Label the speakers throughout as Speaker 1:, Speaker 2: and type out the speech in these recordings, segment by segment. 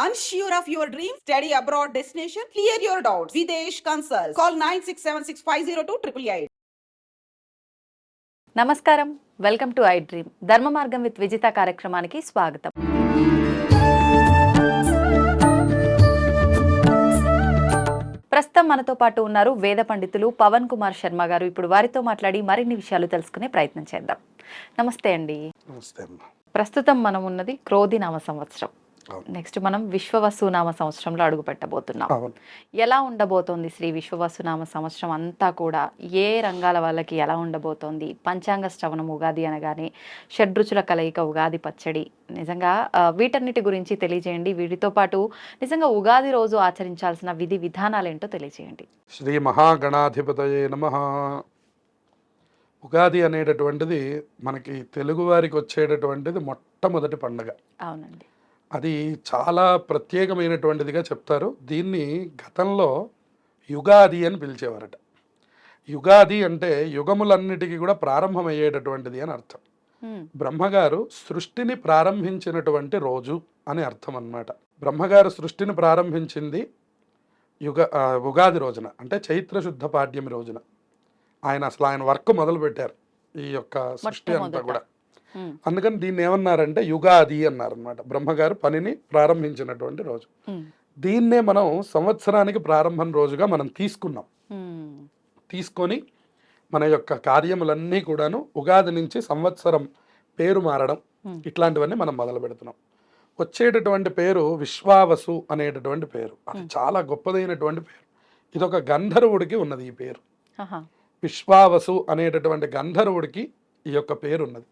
Speaker 1: Unsure of your dream? Study abroad destination? Clear your doubts. Videsh Consult. Call 9676502888.
Speaker 2: నమస్కారం, welcome to I dream. ధర్మ మార్గం with Vijitha కార్యక్రమానికి స్వాగతం. ప్రస్తుతం మనతో పాటు ఉన్నారు వేద పండితులు పవన్ కుమార్ శర్మ గారు. ఇప్పుడు వారితో మాట్లాడి మరిన్ని విషయాలు తెలుసుకునే ప్రయత్నం చేద్దాం. నమస్తే అండి.
Speaker 3: నమస్తే అమ్మ.
Speaker 2: ప్రస్తుతం మనం ఉన్నది క్రోధి నామ సంవత్సరం. నెక్స్ట్ మనం విశ్వవసునామ సంవత్సరంలో అడుగు పెట్టబోతున్నాం. ఎలా ఉండబోతోంది శ్రీ విశ్వవసునామ సంవత్సరం అంతా కూడా? ఏ రంగాల వాళ్ళకి ఎలా ఉండబోతోంది? పంచాంగ శ్రవణం ఉగాది అనగానే షడ్రుచుల కలయిక ఉగాది పచ్చడి, నిజంగా వీటన్నిటి గురించి తెలియజేయండి. వీటితో పాటు నిజంగా ఉగాది రోజు ఆచరించాల్సిన విధి విధానాలు ఏంటో తెలియజేయండి.
Speaker 3: శ్రీ మహాగణాధిపతయే నమః. ఉగాది అనేటటువంటిది మనకి తెలుగువారికి వచ్చేటటువంటిది మొట్టమొదటి పండుగ.
Speaker 2: అవునండి.
Speaker 3: అది చాలా ప్రత్యేకమైనటువంటిదిగా చెప్తారు. దీన్ని గతంలో యుగాది అని పిలిచేవారట. యుగాది అంటే యుగములన్నిటికీ కూడా ప్రారంభమయ్యేటటువంటిది అని అర్థం. బ్రహ్మగారు సృష్టిని ప్రారంభించినటువంటి రోజు అని అర్థం అన్నమాట. బ్రహ్మగారు సృష్టిని ప్రారంభించింది ఉగాది రోజున, అంటే చైత్ర శుద్ధ పాడ్యమి రోజున. ఆయన వర్క్ మొదలు పెట్టారు ఈ యొక్క సృష్టి అంతా కూడా. అందుకని దీన్ని ఏమన్నారంటే యుగాది అన్నారనమాట. బ్రహ్మగారు పనిని ప్రారంభించినటువంటి రోజు. దీన్నే మనం సంవత్సరానికి ప్రారంభం రోజుగా మనం తీసుకొని మన యొక్క కార్యములన్నీ కూడాను ఉగాది నుంచి సంవత్సరం పేరు మారడం ఇట్లాంటివన్నీ మనం మొదలు పెడుతున్నాం. వచ్చేటటువంటి పేరు విశ్వావసు అనేటటువంటి పేరు. అది చాలా గొప్పదైనటువంటి పేరు. ఇదొక గంధర్వుడికి ఉన్నది ఈ పేరు. విశ్వావసు అనేటటువంటి గంధర్వుడికి ఈ యొక్క పేరు ఉన్నది.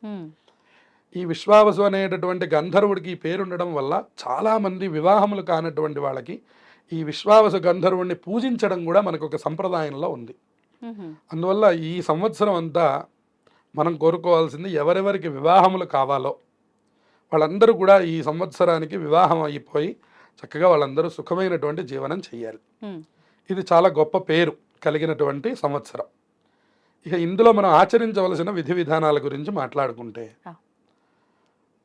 Speaker 3: ఈ విశ్వావసు అనేటటువంటి గంధర్వుడికి ఈ పేరు ఉండడం వల్ల చాలామంది వివాహములు కానటువంటి వాళ్ళకి ఈ విశ్వావసు గంధర్వుడిని పూజించడం కూడా మనకు ఒక సంప్రదాయంలో ఉంది. అందువల్ల ఈ సంవత్సరం అంతా మనం కోరుకోవాల్సింది, ఎవరెవరికి వివాహములు కావాలో వాళ్ళందరూ కూడా ఈ సంవత్సరానికి వివాహం అయిపోయి చక్కగా వాళ్ళందరూ సుఖమైనటువంటి జీవనం చేయాలి. ఇది చాలా గొప్ప పేరు కలిగినటువంటి సంవత్సరం. ఇక ఇందులో మనం ఆచరించవలసిన విధి విధానాల గురించి మాట్లాడుకుంటే,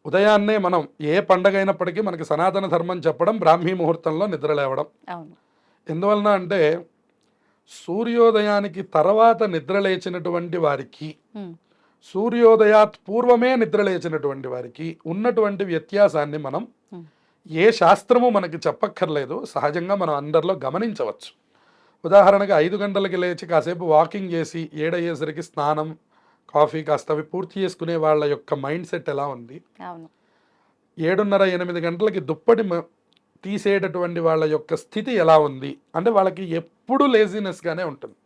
Speaker 3: ఉదయాన్నే మనం ఏ పండగ అయినప్పటికీ మనకి సనాతన ధర్మం చెప్పడం బ్రాహ్మీ ముహూర్తంలో నిద్రలేవడం. ఎందువలన అంటే సూర్యోదయానికి తర్వాత నిద్రలేచినటువంటి వారికి, సూర్యోదయాత్ పూర్వమే నిద్రలేచినటువంటి వారికి ఉన్నటువంటి వ్యత్యాసాన్ని మనం ఏ శాస్త్రము మనకి చెప్పక్కర్లేదు, సహజంగా మనం అందరిలో గమనించవచ్చు. ఉదాహరణగా 5 గంటలకి లేచి కాసేపు వాకింగ్ చేసి 7 అయ్యేసరికి స్నానం కాఫీ కాస్త అవి పూర్తి చేసుకునే వాళ్ళ యొక్క మైండ్ సెట్ ఎలా ఉంది, 7:30 8 గంటలకి దుప్పటి తీసేటటువంటి వాళ్ళ యొక్క స్థితి ఎలా ఉంది అంటే వాళ్ళకి ఎప్పుడు లేజినెస్గానే ఉంటుంది.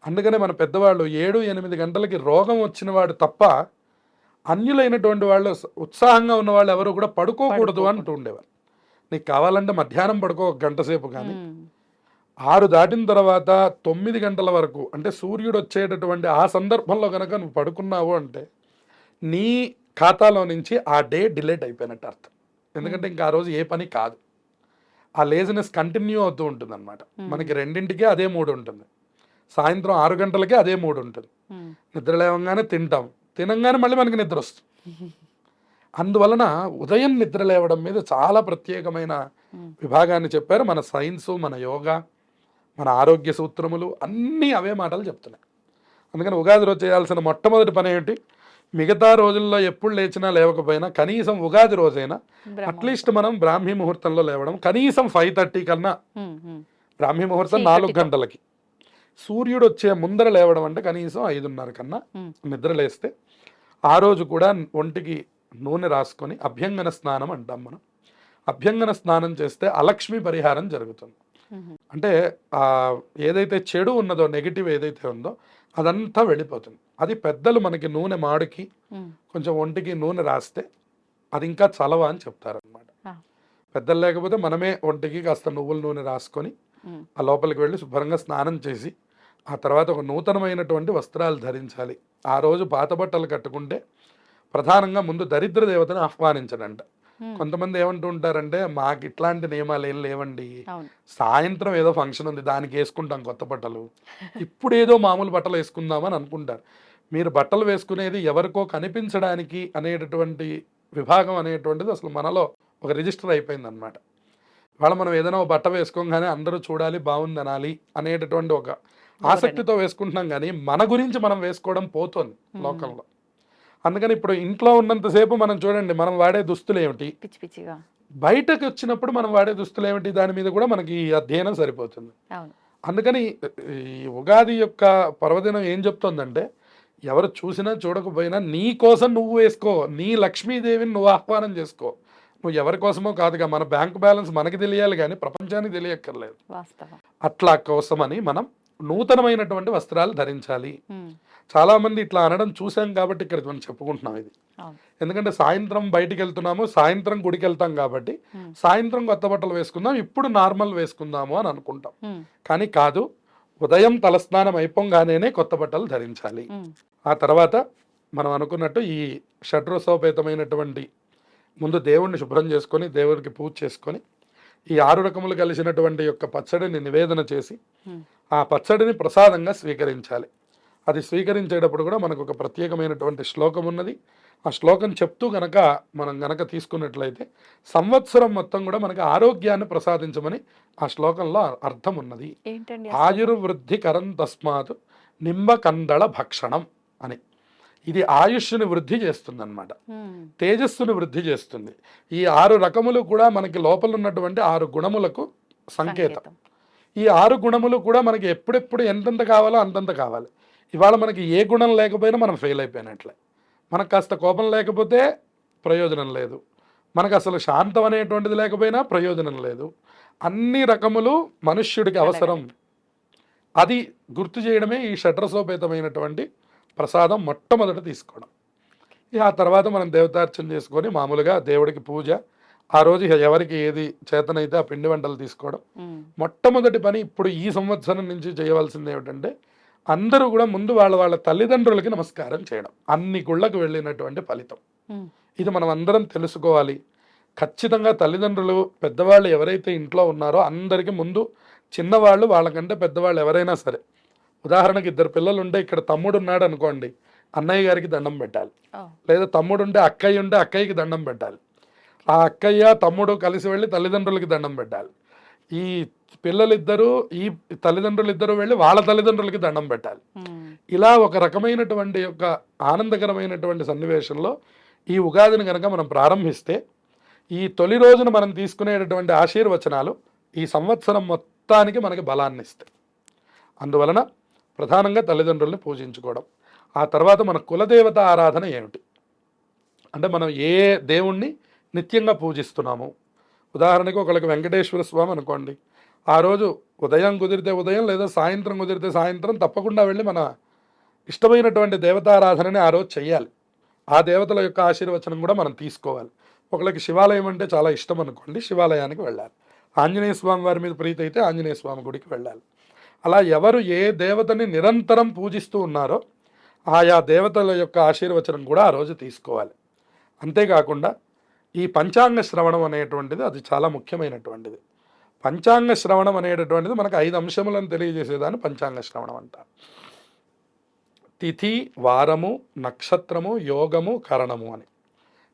Speaker 3: అందుకనే మన పెద్దవాళ్ళు 7 8 గంటలకి రోగం వచ్చిన వాడు తప్ప అన్యులైనటువంటి వాళ్ళు, ఉత్సాహంగా ఉన్న వాళ్ళు ఎవరు కూడా పడుకోకూడదు అంటూ ఉండేవారు. నీకు కావాలంటే మధ్యాహ్నం పడుకో 1 గంట సేపు, కానీ 6 దాటిన తర్వాత 9 గంటల వరకు, అంటే సూర్యుడు వచ్చేటటువంటి ఆ సందర్భంలో కనుక నువ్వు పడుకున్నావు అంటే నీ ఖాతాలో నుంచి ఆ డే డిలేట్ అయిపోయినట్టు అర్థం. ఎందుకంటే ఇంకా ఆ రోజు ఏ పని కాదు. ఆ లేజినెస్ కంటిన్యూ అవుతూ ఉంటుంది అనమాట. మనకి 2ంటికే అదే మూడు ఉంటుంది, సాయంత్రం 6 గంటలకే అదే మూడు ఉంటుంది. నిద్ర లేవగానే తింటాం, తినంగానే మళ్ళీ మనకి నిద్ర వస్తుంది. అందువలన ఉదయం నిద్ర లేవడం మీద చాలా ప్రత్యేకమైన విభాగాన్ని చెప్పారు. మన సైన్సు, మన యోగా, మన ఆరోగ్య సూత్రములు అన్నీ అవే మాటలు చెప్తున్నాయి. అందుకని ఉగాది రోజు చేయాల్సిన మొట్టమొదటి పని ఏంటి? మిగతా రోజుల్లో ఎప్పుడు లేచినా లేవకపోయినా కనీసం ఉగాది రోజైనా అట్లీస్ట్ మనం బ్రాహ్మీ ముహూర్తంలో లేవడం. కనీసం 5:30 కన్నా, బ్రాహ్మీ ముహూర్తం 4 గంటలకి, సూర్యుడు వచ్చే ముందర లేవడం అంటే కనీసం 5:30 కన్నా నిద్ర లేస్తే ఆ రోజు కూడా ఒంటికి నూనె రాసుకొని అభ్యంగన స్నానం అంటాం మనం. అభ్యంగన స్నానం చేస్తే అలక్ష్మి పరిహారం జరుగుతుంది. అంటే ఏదైతే చెడు ఉన్నదో, నెగిటివ్ ఏదైతే ఉందో అదంతా వెళ్ళిపోతుంది. అది పెద్దలు మనకి నూనె మాడికి కొంచెం ఒంటికి నూనె రాస్తే అది ఇంకా చలవ అని చెప్తారనమాట. పెద్దలు లేకపోతే మనమే ఒంటికి కాస్త నువ్వుల నూనె రాసుకొని ఆ లోపలికి వెళ్ళి శుభ్రంగా స్నానం చేసి ఆ తర్వాత ఒక నూతనమైనటువంటి వస్త్రాలు ధరించాలి. ఆ రోజు పాత బట్టలు కట్టుకుంటే ప్రధానంగా ముందు దరిద్ర దేవతను ఆహ్వానించడంట. కొంతమంది ఏమంటూ ఉంటారంటే, మాకు ఇట్లాంటి నియమాలు ఏం లేవండి, సాయంత్రం ఏదో ఫంక్షన్ ఉంది దానికి వేసుకుంటాం కొత్త బట్టలు, ఇప్పుడు ఏదో మామూలు బట్టలు వేసుకుందామని అనుకుంటారు. మీరు బట్టలు వేసుకునేది ఎవరికో కనిపించడానికి అనేటటువంటి విభాగం అనేటువంటిది అసలు మనలో ఒక రిజిస్టర్ అయిపోయింది అనమాట. ఇవాళ మనం ఏదైనా ఒక బట్ట వేసుకోగానే అందరూ చూడాలి, బాగుంది అనాలి అనేటటువంటి ఒక ఆసక్తితో వేసుకుంటున్నాం, కానీ మన గురించి మనం వేసుకోవడం పోతుంది లోకంలో. అందుకని ఇప్పుడు ఇంట్లో ఉన్నంతసేపు మనం చూడండి, మనం వాడే దుస్తులు ఏమిటి,
Speaker 2: పిచ్చి పిచ్చిగా,
Speaker 3: బయటకు వచ్చినప్పుడు మనం వాడే దుస్తులు ఏమిటి, దాని మీద కూడా మనకి ఈ అధ్యయనం సరిపోతుంది.
Speaker 2: అవును.
Speaker 3: అందుకని ఈ ఉగాది యొక్క పర్వదినం ఏం చెప్తోందంటే, ఎవరు చూసినా చూడకపోయినా నీ కోసం నువ్వు వేసుకో, నీ లక్ష్మీదేవిని నువ్వు ఆహ్వానం చేసుకో. నువ్వు ఎవరి కోసమో కాదుగా, మన బ్యాంక్ బ్యాలెన్స్ మనకి తెలియాలి కానీ ప్రపంచానికి తెలియక్కర్లేదు.
Speaker 2: వాస్తవం.
Speaker 3: అట్లా కోసమని మనం నూతనమైనటువంటి వస్త్రాలు ధరించాలి.
Speaker 2: ఉమ్,
Speaker 3: చాలా మంది ఇట్లా అనడం చూసాం కాబట్టి ఇక్కడ మనం చెప్పుకుంటున్నాం ఇది.
Speaker 2: అవును.
Speaker 3: ఎందుకంటే సాయంత్రం బయటికి వెళ్తున్నాము, సాయంత్రం గుడికి వెళ్తాం కాబట్టి
Speaker 2: ఉమ్,
Speaker 3: సాయంత్రం కొత్త బట్టలు వేసుకుందాం, ఇప్పుడు నార్మల్ వేసుకుందాము అని అనుకుంటాం.
Speaker 2: ఉమ్,
Speaker 3: కానీ కాదు, ఉదయం తలస్నానం అయిపోగానే కొత్త బట్టలు ధరించాలి.
Speaker 2: ఉమ్,
Speaker 3: ఆ తర్వాత మనం అనుకున్నట్టు ఈ షడ్రసోపేతమైనటువంటి ముందు దేవుణ్ణి శుభ్రం చేసుకొని దేవుడికి పూజ చేసుకొని ఈ 6 రకములు కలిసినటువంటి యొక్క పచ్చడిని నివేదన చేసి
Speaker 2: ఉమ్,
Speaker 3: ఆ పచ్చడిని ప్రసాదంగా స్వీకరించాలి. అది స్వీకరించేటప్పుడు కూడా మనకు ఒక ప్రత్యేకమైనటువంటి శ్లోకం ఉన్నది. ఆ శ్లోకం చెప్తూ గనక మనం గనక తీసుకున్నట్లయితే సంవత్సరం మొత్తం కూడా మనకి ఆరోగ్యాన్ని ప్రసాదించమని ఆ శ్లోకంలో అర్థం ఉన్నది.
Speaker 2: ఏంటండి
Speaker 3: ఆయుర్వృద్ధికరం తస్మాత్ నింబకందళ భక్షణం అని. ఇది ఆయుష్ని వృద్ధి చేస్తుంది అన్నమాట, తేజస్సును వృద్ధి చేస్తుంది. ఈ 6 రకములు కూడా మనకి లోపల ఉన్నటువంటి 6 గుణములకు సంకేతం. ఈ 6 గుణములు కూడా మనకి ఎప్పుడెప్పుడు ఎంతెంత కావాలో అంతంత కావాలి. ఇవాళ మనకి ఏ గుణం లేకపోయినా మనం ఫెయిల్ అయిపోయినట్లే. మనకు కాస్త కోపం లేకపోతే ప్రయోజనం లేదు, మనకు అసలు శాంతం అనేటువంటిది లేకపోయినా ప్రయోజనం లేదు. అన్ని రకములు మనుష్యుడికి అవసరం. అది గుర్తు చేయడమే ఈ షడ్రసోపేతమైనటువంటి ప్రసాదం మొట్టమొదట తీసుకోవడం. ఆ తర్వాత మనం దేవతార్చన చేసుకొని మామూలుగా దేవుడికి పూజ, ఆ రోజు ఎవరికి ఏది చేతనైతే ఆ పిండి వంటలు తీసుకోవడం. మొట్టమొదటి పని ఇప్పుడు ఈ సంవత్సరం నుంచి చేయవలసింది ఏమిటంటే, అందరూ కూడా ముందు వాళ్ళ తల్లిదండ్రులకి నమస్కారం చేయడం. అన్ని గుళ్ళకు వెళ్ళినటువంటి ఫలితం ఇది మనం అందరం తెలుసుకోవాలి. ఖచ్చితంగా తల్లిదండ్రులు పెద్దవాళ్ళు ఎవరైతే ఇంట్లో ఉన్నారో అందరికీ ముందు చిన్నవాళ్ళు వాళ్ళకంటే పెద్దవాళ్ళు ఎవరైనా సరే, ఉదాహరణకి 2 పిల్లలు ఉంటే ఇక్కడ తమ్ముడు ఉన్నాడు అనుకోండి, అన్నయ్య గారికి దండం పెట్టాలి. లేదా తమ్ముడు ఉంటే అక్కయ్య ఉంటే అక్కయ్యకి దండం పెట్టాలి. ఆ అక్కయ్య తమ్ముడు కలిసి వెళ్ళి తల్లిదండ్రులకి దండం పెట్టాలి. ఈ పిల్లలిద్దరూ ఈ తల్లిదండ్రులు ఇద్దరు వెళ్ళి వాళ్ళ తల్లిదండ్రులకి దండం పెట్టాలి. ఇలా ఒక రకమైనటువంటి యొక్క ఆనందకరమైనటువంటి సన్నివేశంలో ఈ ఉగాదిని కనుక మనం ప్రారంభిస్తే, ఈ తొలి రోజున మనం తీసుకునేటటువంటి ఆశీర్వచనాలు ఈ సంవత్సరం మొత్తానికి మనకి బలాన్ని ఇస్తాయి. అందువలన ప్రధానంగా తల్లిదండ్రుల్ని పూజించుకోవడం. ఆ తర్వాత మన కులదేవత ఆరాధన ఏమిటి అంటే, మనం ఏ దేవుణ్ణి నిత్యంగా పూజిస్తున్నాము. ఉదాహరణకు ఒకళ్ళకి వెంకటేశ్వర స్వామి అనుకోండి, ఆ రోజు ఉదయం కుదిరితే ఉదయం లేదా సాయంత్రం కుదిరితే సాయంత్రం తప్పకుండా వెళ్ళి మన ఇష్టమైనటువంటి దేవతారాధనని ఆ రోజు చెయ్యాలి. ఆ దేవతల యొక్క ఆశీర్వచనం కూడా మనం తీసుకోవాలి. ఒకళ్ళకి శివాలయం అంటే చాలా ఇష్టం అనుకోండి, శివాలయానికి వెళ్ళాలి. ఆంజనేయ స్వామి వారి మీద ప్రీతి అయితే ఆంజనేయ స్వామి గుడికి వెళ్ళాలి. అలా ఎవరు ఏ దేవతని నిరంతరం పూజిస్తూ ఉన్నారో ఆయా దేవతల యొక్క ఆశీర్వచనం కూడా ఆ రోజు తీసుకోవాలి. అంతేకాకుండా ఈ పంచాంగ శ్రవణం అనేటువంటిది అది చాలా ముఖ్యమైనటువంటిది. పంచాంగ శ్రవణం అనేటటువంటిది మనకు 5 అంశములను తెలియజేసేదాన్ని పంచాంగ శ్రవణం అంటారు. తిథి, వారము, నక్షత్రము, యోగము, కరణము అని.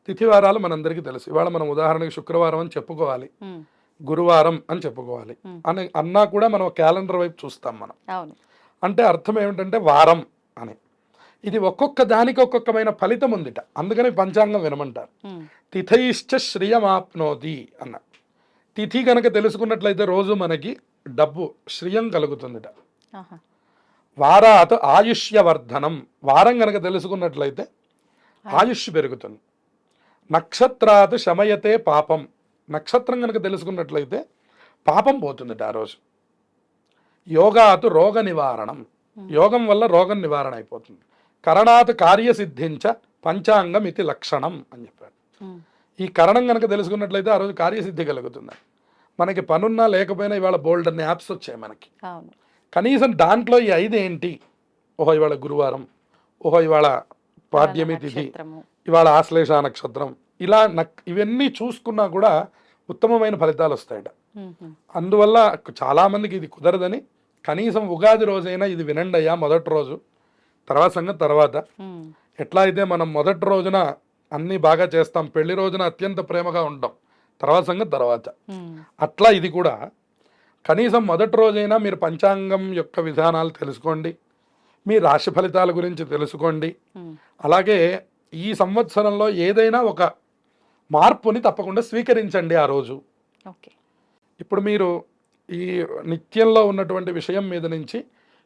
Speaker 3: తిథి వారాలు మనందరికీ తెలుసు. ఇవాళ మనం ఉదాహరణకి శుక్రవారం అని చెప్పుకోవాలి, గురువారం అని చెప్పుకోవాలి అని అన్నా కూడా మనం క్యాలెండర్ వైపు చూస్తాం మనం. అంటే అర్థం ఏమిటంటే వారం అని. ఇది ఒక్కొక్క దానికి ఒక్కొక్కమైన ఫలితం ఉందిట, అందుకని పంచాంగం వినమంటారు. తిథైశ్చ శ్రియమాప్నోతి అన్న. తిథి కనుక తెలుసుకున్నట్లయితే రోజు మనకి డబ్బు శ్రియం కలుగుతుందిట. వారాత్ ఆయుష్యవర్ధనం, వారం కనుక తెలుసుకున్నట్లయితే ఆయుష్ పెరుగుతుంది. నక్షత్రాత్ శమయతే పాపం, నక్షత్రం కనుక తెలుసుకున్నట్లయితే పాపం పోతుందిట ఆ రోజు. యోగాత్ రోగ నివారణం, యోగం వల్ల రోగం నివారణ అయిపోతుంది. కరణాత్ కార్యసిద్ధించ పంచాంగం ఇది లక్షణం అని చెప్పారు. ఈ కరణం కనుక తెలుసుకున్నట్లయితే ఆ రోజు కార్యసిద్ధి కలుగుతుంది. మనకి పనున్నా లేకపోయినా ఇవాళ బోల్డ్ అన్ని యాప్స్ వచ్చాయి మనకి. కనీసం దాంట్లో ఈ 5 ఏంటి, ఓహో ఇవాళ గురువారం, ఓహో ఇవాళ పాడ్యమి తిథి, ఇవాళ ఆశ్లేష నక్షత్రం, ఇలా ఇవన్నీ చూసుకున్నా కూడా ఉత్తమమైన ఫలితాలు వస్తాయట. అందువల్ల చాలామందికి ఇది కుదరదని కనీసం ఉగాది రోజైనా ఇది వినండి అయ్యా మొదటి రోజు, తర్వాత సంగతి తర్వాత. ఎట్లా అయితే మనం మొదటి రోజున అన్నీ బాగా చేస్తాం, పెళ్లి రోజున అత్యంత ప్రేమగా ఉంటాం, తర్వాత సంగతి తర్వాత. అట్లా ఇది కూడా కనీసం మొదటి రోజైనా మీరు పంచాంగం యొక్క విధానాలు తెలుసుకోండి, మీ రాశి ఫలితాల గురించి తెలుసుకోండి. అలాగే ఈ సంవత్సరంలో ఏదైనా ఒక మార్పుని తప్పకుండా స్వీకరించండి ఆ రోజు.
Speaker 2: ఓకే.
Speaker 3: ఇప్పుడు మీరు ఈ నిత్యంలో ఉన్నటువంటి విషయం మీద నుంచి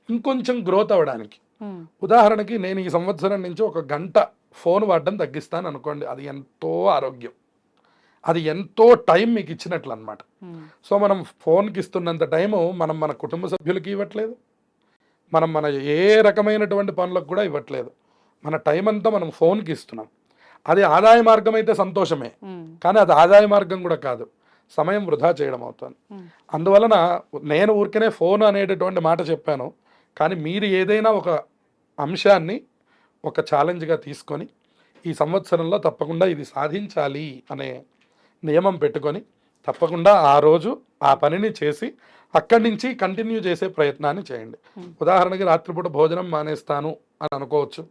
Speaker 3: ఇంకొంచెం గ్రోత్ అవ్వడానికి, ఉదాహరణకి నేను ఈ సంవత్సరం నుంచి 1 గంట ఫోన్ వాడడం తగ్గిస్తాను అనుకోండి, అది ఎంతో ఆరోగ్యం, అది ఎంతో టైం మీకు ఇచ్చినట్లు అనమాట. సో మనం ఫోన్కి ఇస్తున్నంత టైము మనం మన కుటుంబ సభ్యులకి ఇవ్వట్లేదు, మనం మన ఏ రకమైనటువంటి పనులకు కూడా ఇవ్వట్లేదు. మన టైం అంతా మనం ఫోన్కి ఇస్తున్నాం. అది ఆదాయ మార్గం అయితే సంతోషమే, కానీ అది ఆదాయ మార్గం కూడా కాదు, సమయం వృధా చేయడం అవుతుంది. అందువలన నేను ఊరికనే ఫోన్ అనేటటువంటి మాట చెప్పాను, కానీ మీరు ఏదైనా ఒక అంశాన్ని ఒక ఛాలెంజ్గా తీసుకొని ఈ సంవత్సరంలో తప్పకుండా ఇది సాధించాలి అనే నియమం పెట్టుకొని తప్పకుండా ఆ రోజు ఆ పనిని చేసి అక్కడి నుంచి కంటిన్యూ చేసే ప్రయత్నాన్ని చేయండి. ఉదాహరణకి రాత్రిపూట భోజనం మానేస్తాను అని అనుకోవచ్చు,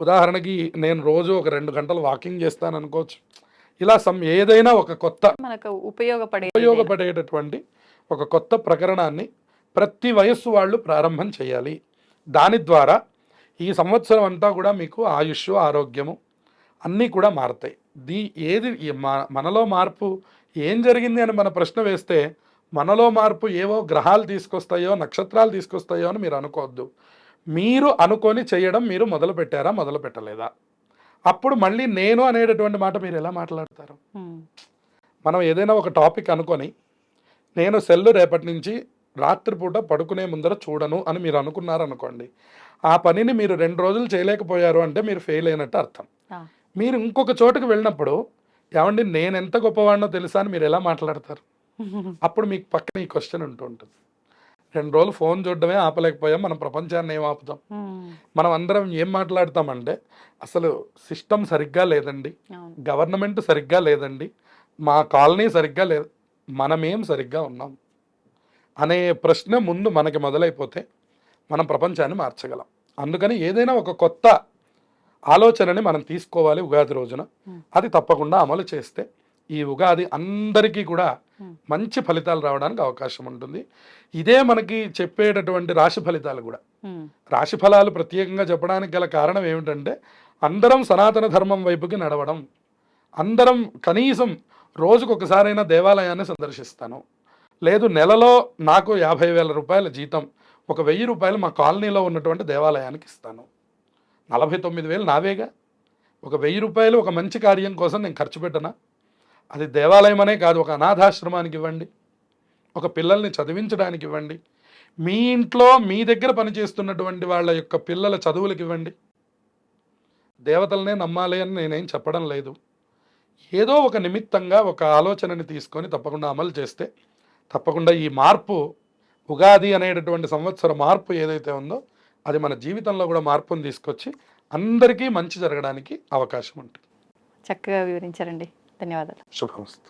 Speaker 3: ఉదాహరణకి నేను రోజు ఒక 2 గంటలు వాకింగ్ చేస్తాను అనుకోవచ్చు. ఇలా ఏదైనా ఒక కొత్త
Speaker 2: మనకు
Speaker 3: ఉపయోగపడేటటువంటి ఒక కొత్త ప్రకరణాన్ని ప్రతి వయస్సు వాళ్ళు ప్రారంభం చేయాలి. దాని ద్వారా ఈ సంవత్సరం అంతా కూడా మీకు ఆయుష్, ఆరోగ్యము అన్నీ కూడా మారుతాయి. ఏది మనలో మార్పు ఏం జరిగింది అని మన ప్రశ్న వేస్తే మనలో మార్పు ఏవో గ్రహాలు తీసుకొస్తాయో, నక్షత్రాలు తీసుకొస్తాయో అని మీరు అనుకోవద్దు. మీరు అనుకొని చేయడం మీరు మొదలు పెట్టారా, మొదలు పెట్టలేదా? అప్పుడు మళ్ళీ నేను అనేటటువంటి మాట మీరు ఎలా మాట్లాడతారు? మనం ఏదైనా ఒక టాపిక్ అనుకొని నేను సెల్ రేపటి నుంచి రాత్రిపూట పడుకునే ముందర చూడను అని మీరు అనుకున్నారనుకోండి, ఆ పనిని మీరు 2 రోజులు చేయలేకపోయారు అంటే మీరు ఫెయిల్ అయినట్టు అర్థం. మీరు ఇంకొక చోటుకు వెళ్ళినప్పుడు ఏమండి నేను ఎంత గొప్పవాడినో తెలుసా అని మీరు ఎలా మాట్లాడతారు? అప్పుడు మీకు పక్కన ఈ క్వశ్చన్ ఉంటూ ఉంటుంది. 2 రోజులు ఫోన్ చూడడమే ఆపలేకపోయాం, మనం ప్రపంచాన్ని ఏం ఆపుతాం? మనం అందరం ఏం మాట్లాడతామంటే అసలు సిస్టమ్ సరిగ్గా లేదండి, గవర్నమెంట్ సరిగ్గా లేదండి, మా కాలనీ సరిగ్గా లేదు, మనమేం సరిగ్గా ఉన్నాం అనే ప్రశ్న ముందు మనకి మొదలైపోతే మనం ప్రపంచాన్ని మార్చగలం. అందుకని ఏదైనా ఒక కొత్త ఆలోచనని మనం తీసుకోవాలి ఉగాది రోజున. అది తప్పకుండా అమలు చేస్తే ఈ ఉగాది అందరికీ కూడా మంచి ఫలితాలు రావడానికి అవకాశం ఉంటుంది. ఇదే మనకి చెప్పేటటువంటి రాశి ఫలితాలు కూడా. రాశి ఫలాలు ప్రత్యేకంగా చెప్పడానికి గల కారణం ఏమిటంటే అందరం సనాతన ధర్మం వైపుకి నడవడం, అందరం కనీసం రోజుకొకసారైనా దేవాలయాన్ని సందర్శిస్తాను, లేదు నెలలో నాకు 50,000 రూపాయల జీతం, ఒక 1,000 రూపాయలు మా కాలనీలో ఉన్నటువంటి దేవాలయానికి ఇస్తాను, 49,000 నావేగా. ఒక 1,000 రూపాయలు ఒక మంచి కార్యం కోసం నేను ఖర్చు పెట్టనా? అది దేవాలయం అనే కాదు, ఒక అనాథాశ్రమానికి ఇవ్వండి, ఒక పిల్లల్ని చదివించడానికి ఇవ్వండి, మీ ఇంట్లో మీ దగ్గర పనిచేస్తున్నటువంటి వాళ్ళ యొక్క పిల్లల చదువులకు ఇవ్వండి. దేవతలనే నమ్మాలి అని నేనేం చెప్పడం లేదు. ఏదో ఒక నిమిత్తంగా ఒక ఆలోచనని తీసుకొని తప్పకుండా అమలు చేస్తే తప్పకుండా ఈ మార్పు, ఉగాది అనేటటువంటి సంవత్సర మార్పు ఏదైతే ఉందో అది మన జీవితంలో కూడా మార్పును తీసుకొచ్చి అందరికీ మంచి జరగడానికి అవకాశం ఉంటుంది.
Speaker 2: చక్కగా వివరించారండి. ధన్యవాదాలు.
Speaker 3: శుభమస్తు.